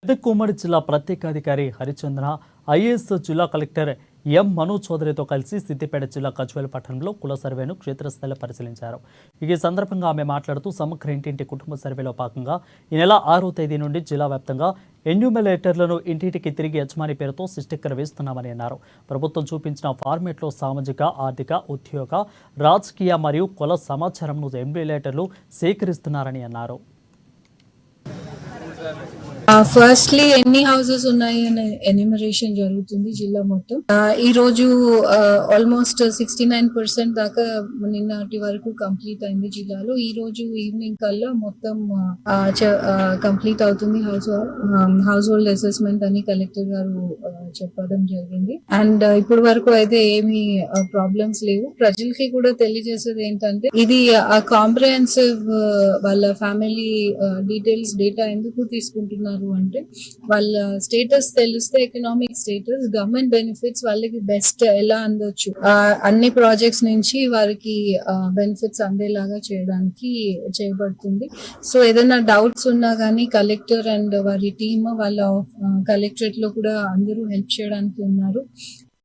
మెదక్ ఉమ్మడి జిల్లా ప్రత్యేకాధికారి హరిచంద్ర ఐఏఎస్ జిల్లా కలెక్టర్ ఎం మనోజ్ చౌదరితో కలిసి సిద్దిపేట జిల్లా గజ్వేల్ పట్టణంలో కుల సర్వేను క్షేత్రస్థాయిలో పరిశీలించారు. ఈ సందర్భంగా ఆమె మాట్లాడుతూ సమగ్ర ఇంటింటి కుటుంబ సర్వేలో భాగంగా ఈ నెల 6వ తేదీ నుండి జిల్లా వ్యాప్తంగా ఎన్యూమరేటర్లను ఇంటింటికి తిరిగి యజమాని పేరుతో స్టిక్కర్ వేస్తున్నామని అన్నారు. ప్రభుత్వం చూపించిన ఫార్మేట్లో సామాజిక, ఆర్థిక, ఉద్యోగ, రాజకీయ మరియు కుల సమాచారంను ఎన్యూమరేటర్లు సేకరిస్తున్నారని అన్నారు. ఫస్ట్లీ ఎన్ని హౌసెస్ ఉన్నాయి అనే ఎన్యూమరేషన్ జరుగుతుంది జిల్లా మొత్తం. ఈ రోజు ఆల్మోస్ట్ 69% దాకా నిన్నటి వరకు కంప్లీట్ అయింది జిల్లాలో. ఈ రోజు ఈవినింగ్ కల్లా మొత్తం కంప్లీట్ అవుతుంది హౌస్ హోల్డ్ అసెస్మెంట్ అని కలెక్టర్ గారు చెప్పడం జరిగింది. అండ్ ఇప్పటి వరకు అయితే ఏమి ప్రాబ్లమ్స్ లేవు. ప్రజలకి కూడా తెలియజేసేది ఏంటంటే ఇది కాంప్రహెన్సివ్ వాళ్ళ ఫ్యామిలీ డీటెయిల్స్ డేటా ఎందుకు తీసుకుంటున్నారు అంటే వాళ్ళ స్టేటస్ తెలిస్తే ఎకనామిక్ స్టేటస్, గవర్నమెంట్ బెనిఫిట్స్ వాళ్ళకి బెస్ట్ ఎలా అందొచ్చు, అన్ని ప్రాజెక్ట్స్ నుంచి వారికి బెనిఫిట్స్ అందేలాగా చేయడానికి చేయబడుతుంది. సో ఏదైనా డౌట్స్ ఉన్నా కానీ కలెక్టర్ అండ్ వారి టీమ్ వాళ్ళ కలెక్టరేట్ లో కూడా అందరూ హెల్ప్ చేయడానికి ఉన్నారు.